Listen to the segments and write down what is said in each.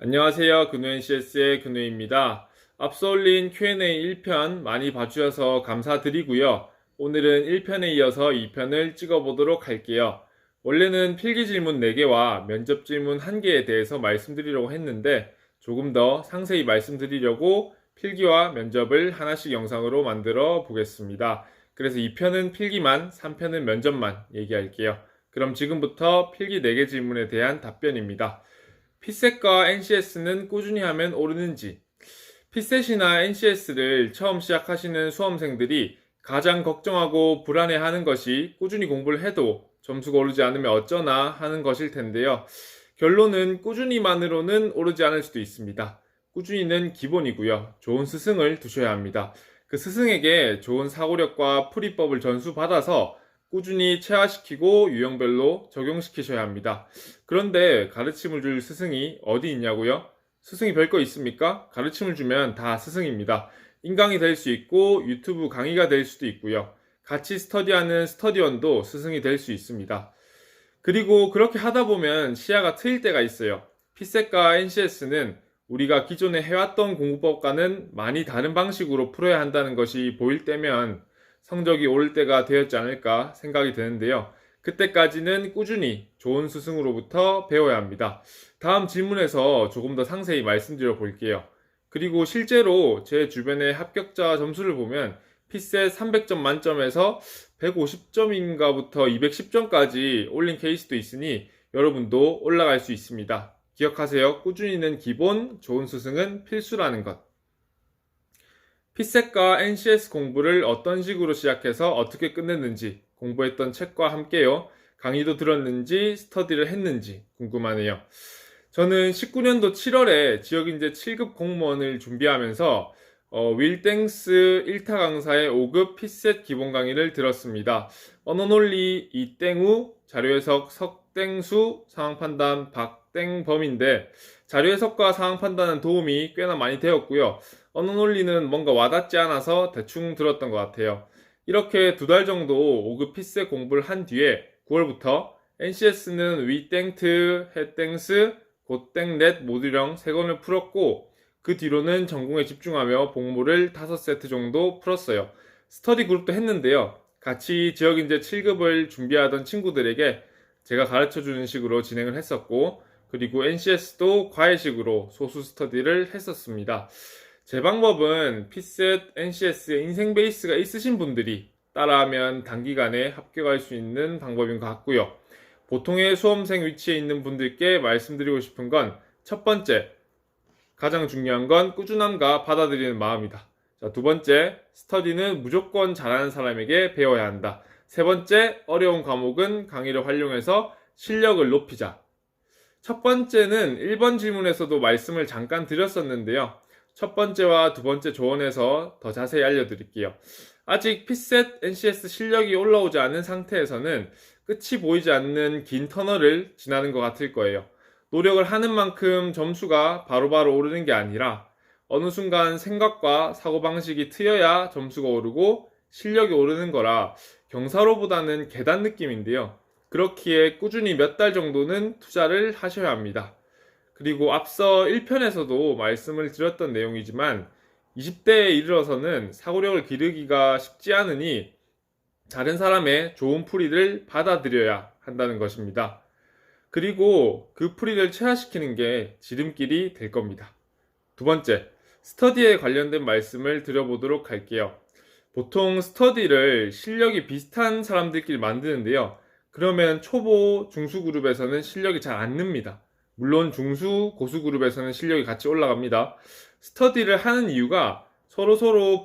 안녕하세요. 근우 NCS의 근우입니다. 앞서 올린 Q&A 1편 많이 봐주셔서 감사드리고요. 오늘은 1편에 이어서 2편을 찍어보도록 할게요. 원래는 필기 질문 4개와 면접 질문 1개에 대해서 말씀드리려고 했는데 조금 더 상세히 말씀드리려고 필기와 면접을 하나씩 영상으로 만들어 보겠습니다. 그래서 2편은 필기만, 3편은 면접만 얘기할게요. 그럼 지금부터 필기 4개 질문에 대한 답변입니다. 피셋과 NCS는 꾸준히 하면 오르는지. 피셋이나 NCS를 처음 시작하시는 수험생들이 가장 걱정하고 불안해하는 것이 꾸준히 공부를 해도 점수가 오르지 않으면 어쩌나 하는 것일 텐데요. 결론은 꾸준히만으로는 오르지 않을 수도 있습니다. 꾸준히는 기본이고요. 좋은 스승을 두셔야 합니다. 그 스승에게 좋은 사고력과 풀이법을 전수받아서 꾸준히 체화시키고 유형별로 적용시키셔야 합니다. 그런데 가르침을 줄 스승이 어디 있냐고요? 스승이 별거 있습니까? 가르침을 주면 다 스승입니다. 인강이 될 수 있고 유튜브 강의가 될 수도 있고요. 같이 스터디하는 스터디원도 스승이 될 수 있습니다. 그리고 그렇게 하다 보면 시야가 트일 때가 있어요. 피셋과 NCS는 우리가 기존에 해왔던 공부법과는 많이 다른 방식으로 풀어야 한다는 것이 보일 때면 성적이 오를 때가 되었지 않을까 생각이 드는데요. 그때까지는 꾸준히 좋은 스승으로부터 배워야 합니다. 다음 질문에서 조금 더 상세히 말씀드려 볼게요. 그리고 실제로 제 주변의 합격자 점수를 보면 피셋 300점 만점에서 150점인가부터 210점까지 올린 케이스도 있으니 여러분도 올라갈 수 있습니다. 기억하세요. 꾸준히는 기본, 좋은 스승은 필수라는 것. 피셋과 NCS 공부를 어떤 식으로 시작해서 어떻게 끝냈는지, 공부했던 책과 함께요. 강의도 들었는지, 스터디를 했는지 궁금하네요. 저는 19년도 7월에 지역인재 7급 공무원을 준비하면서 윌땡스 1타 강사의 5급 피셋 기본 강의를 들었습니다. 언어논리 이땡우, 자료해석 석땡수, 상황판단 박땡범인데 자료해석과 상황판단은 도움이 꽤나 많이 되었고요. 언어논리는 뭔가 와닿지 않아서 대충 들었던 것 같아요. 이렇게 2달 정도 5급 피셋 공부를 한 뒤에 9월부터 NCS는 위땡트, 해땡스, 고땡넷 모듈형 3권을 풀었고 그 뒤로는 전공에 집중하며 복무를 5세트 정도 풀었어요. 스터디 그룹도 했는데요. 같이 지역인재 7급을 준비하던 친구들에게 제가 가르쳐주는 식으로 진행을 했었고 그리고 NCS도 과외식으로 소수 스터디를 했었습니다. 제 방법은 피셋, NCS의 인생 베이스가 있으신 분들이 따라하면 단기간에 합격할 수 있는 방법인 것 같고요. 보통의 수험생 위치에 있는 분들께 말씀드리고 싶은 건 첫 번째, 가장 중요한 건 꾸준함과 받아들이는 마음이다. 자, 두 번째, 스터디는 무조건 잘하는 사람에게 배워야 한다. 세 번째, 어려운 과목은 강의를 활용해서 실력을 높이자. 첫 번째는 1번 질문에서도 말씀을 잠깐 드렸었는데요. 첫 번째와 두 번째 조언에서 더 자세히 알려드릴게요. 아직 피셋, NCS 실력이 올라오지 않은 상태에서는 끝이 보이지 않는 긴 터널을 지나는 것 같을 거예요. 노력을 하는 만큼 점수가 바로바로 오르는 게 아니라 어느 순간 생각과 사고방식이 트여야 점수가 오르고 실력이 오르는 거라 경사로보다는 계단 느낌인데요. 그렇기에 꾸준히 몇 달 정도는 투자를 하셔야 합니다. 그리고 앞서 1편에서도 말씀을 드렸던 내용이지만 20대에 이르러서는 사고력을 기르기가 쉽지 않으니 다른 사람의 좋은 풀이를 받아들여야 한다는 것입니다. 그리고 그 풀이를 체화시키는 게 지름길이 될 겁니다. 두 번째, 스터디에 관련된 말씀을 드려보도록 할게요. 보통 스터디를 실력이 비슷한 사람들끼리 만드는데요. 그러면 초보, 중수 그룹에서는 실력이 잘 안 늡니다. 물론 중수, 고수 그룹에서는 실력이 같이 올라갑니다. 스터디를 하는 이유가 서로서로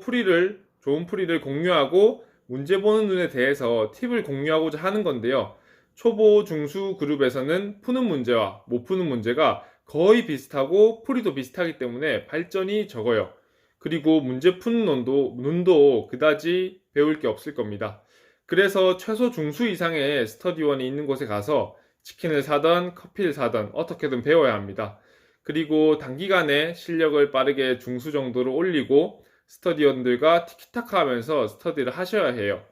좋은 풀이를 공유하고 문제 보는 눈에 대해서 팁을 공유하고자 하는 건데요. 초보, 중수 그룹에서는 푸는 문제와 못 푸는 문제가 거의 비슷하고 풀이도 비슷하기 때문에 발전이 적어요. 그리고 문제 푸는 눈도 그다지 배울 게 없을 겁니다. 그래서 최소 중수 이상의 스터디원이 있는 곳에 가서 치킨을 사던 커피를 사던 어떻게든 배워야 합니다. 그리고 단기간에 실력을 빠르게 중수 정도로 올리고 스터디원들과 티키타카 하면서 스터디를 하셔야 해요.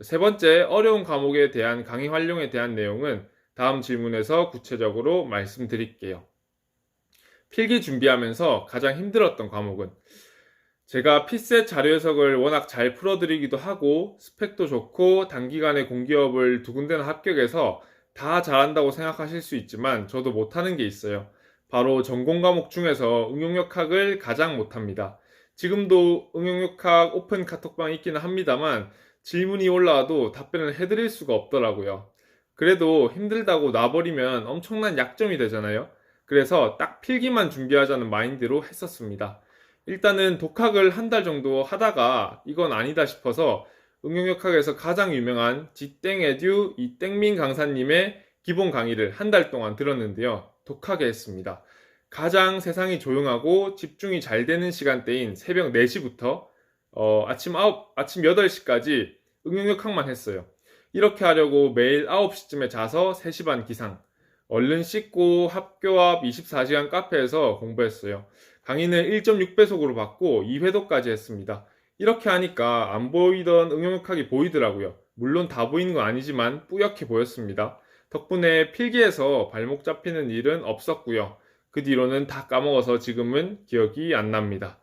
세 번째, 어려운 과목에 대한 강의 활용에 대한 내용은 다음 질문에서 구체적으로 말씀드릴게요. 필기 준비하면서 가장 힘들었던 과목은 제가 피셋 자료 해석을 워낙 잘 풀어드리기도 하고 스펙도 좋고 단기간에 공기업을 두 군데나 합격해서 다 잘한다고 생각하실 수 있지만 저도 못하는 게 있어요. 바로 전공 과목 중에서 응용역학을 가장 못합니다. 지금도 응용역학 오픈 카톡방 있기는 합니다만 질문이 올라와도 답변을 해드릴 수가 없더라고요. 그래도 힘들다고 놔버리면 엄청난 약점이 되잖아요. 그래서 딱 필기만 준비하자는 마인드로 했었습니다. 일단은 독학을 한 달 정도 하다가 이건 아니다 싶어서 응용역학에서 가장 유명한 지땡에듀 이땡민 강사님의 기본 강의를 한 달 동안 들었는데요. 독하게 했습니다. 가장 세상이 조용하고 집중이 잘 되는 시간대인 새벽 4시부터 아침 8시까지 응용역학만 했어요. 이렇게 하려고 매일 9시쯤에 자서 3시 반 기상, 얼른 씻고 합교합 24시간 카페에서 공부했어요. 강의는 1.6배속으로 받고 2회도까지 했습니다. 이렇게 하니까 안 보이던 응용역학이 보이더라고요. 물론 다 보이는 건 아니지만 뿌옇게 보였습니다. 덕분에 필기에서 발목 잡히는 일은 없었고요. 그 뒤로는 다 까먹어서 지금은 기억이 안 납니다.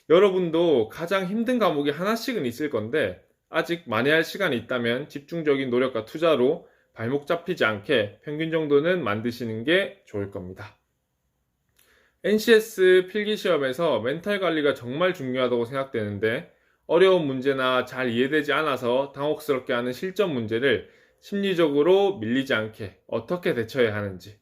여러분도 가장 힘든 과목이 하나씩은 있을 건데 아직 만회할 시간이 있다면 집중적인 노력과 투자로 발목 잡히지 않게 평균 정도는 만드시는 게 좋을 겁니다. NCS 필기시험에서 멘탈 관리가 정말 중요하다고 생각되는데 어려운 문제나 잘 이해되지 않아서 당혹스럽게 하는 실전 문제를 심리적으로 밀리지 않게 어떻게 대처해야 하는지.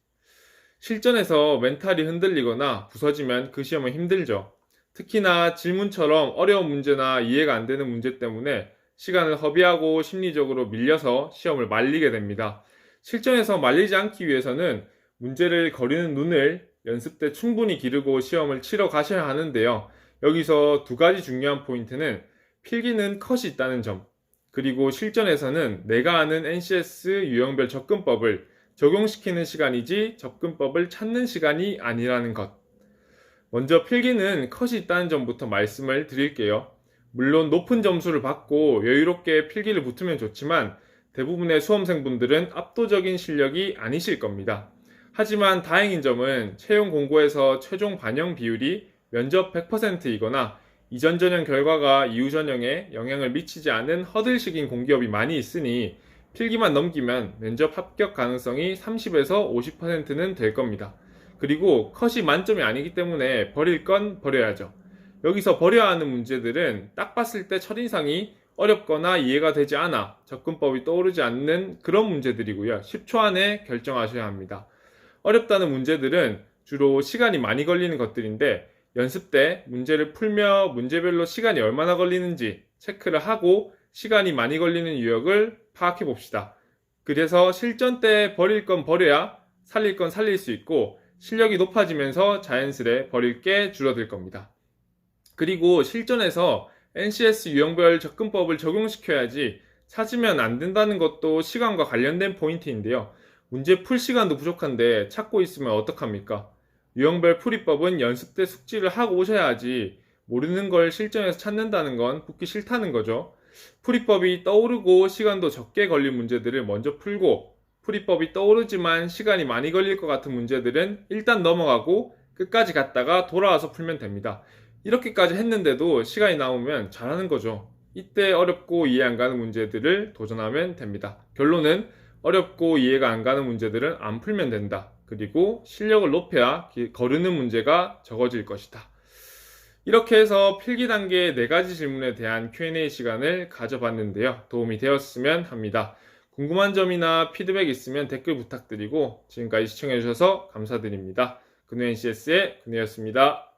실전에서 멘탈이 흔들리거나 부서지면 그 시험은 힘들죠. 특히나 질문처럼 어려운 문제나 이해가 안 되는 문제 때문에 시간을 허비하고 심리적으로 밀려서 시험을 말리게 됩니다. 실전에서 말리지 않기 위해서는 문제를 거리는 눈을 연습 때 충분히 기르고 시험을 치러 가셔야 하는데요. 여기서 두 가지 중요한 포인트는 필기는 컷이 있다는 점, 그리고 실전에서는 내가 아는 NCS 유형별 접근법을 적용시키는 시간이지 접근법을 찾는 시간이 아니라는 것. 먼저 필기는 컷이 있다는 점부터 말씀을 드릴게요. 물론 높은 점수를 받고 여유롭게 필기를 붙으면 좋지만 대부분의 수험생분들은 압도적인 실력이 아니실 겁니다. 하지만 다행인 점은 채용 공고에서 최종 반영 비율이 면접 100%이거나 이전 전형 결과가 이후 전형에 영향을 미치지 않은 허들식인 공기업이 많이 있으니 필기만 넘기면 면접 합격 가능성이 30에서 50%는 될 겁니다. 그리고 컷이 만점이 아니기 때문에 버릴 건 버려야죠. 여기서 버려야 하는 문제들은 딱 봤을 때 첫인상이 어렵거나 이해가 되지 않아 접근법이 떠오르지 않는 그런 문제들이고요. 10초 안에 결정하셔야 합니다. 어렵다는 문제들은 주로 시간이 많이 걸리는 것들인데 연습 때 문제를 풀며 문제별로 시간이 얼마나 걸리는지 체크를 하고 시간이 많이 걸리는 유형을 파악해 봅시다. 그래서 실전 때 버릴 건 버려야 살릴 건 살릴 수 있고 실력이 높아지면서 자연스레 버릴 게 줄어들 겁니다. 그리고 실전에서 NCS 유형별 접근법을 적용시켜야지 찾으면 안 된다는 것도 시간과 관련된 포인트인데요. 문제 풀 시간도 부족한데 찾고 있으면 어떡합니까? 유형별 풀이법은 연습 때 숙지를 하고 오셔야 하지 모르는 걸 실전에서 찾는다는 건 붙기 싫다는 거죠. 풀이법이 떠오르고 시간도 적게 걸린 문제들을 먼저 풀고 풀이법이 떠오르지만 시간이 많이 걸릴 것 같은 문제들은 일단 넘어가고 끝까지 갔다가 돌아와서 풀면 됩니다. 이렇게까지 했는데도 시간이 남으면 잘하는 거죠. 이때 어렵고 이해 안 가는 문제들을 도전하면 됩니다. 결론은 어렵고 이해가 안 가는 문제들은 안 풀면 된다. 그리고 실력을 높여야 거르는 문제가 적어질 것이다. 이렇게 해서 필기 단계 4가지 질문에 대한 Q&A 시간을 가져봤는데요. 도움이 되었으면 합니다. 궁금한 점이나 피드백 있으면 댓글 부탁드리고 지금까지 시청해주셔서 감사드립니다. 근우 NCS의 근우였습니다.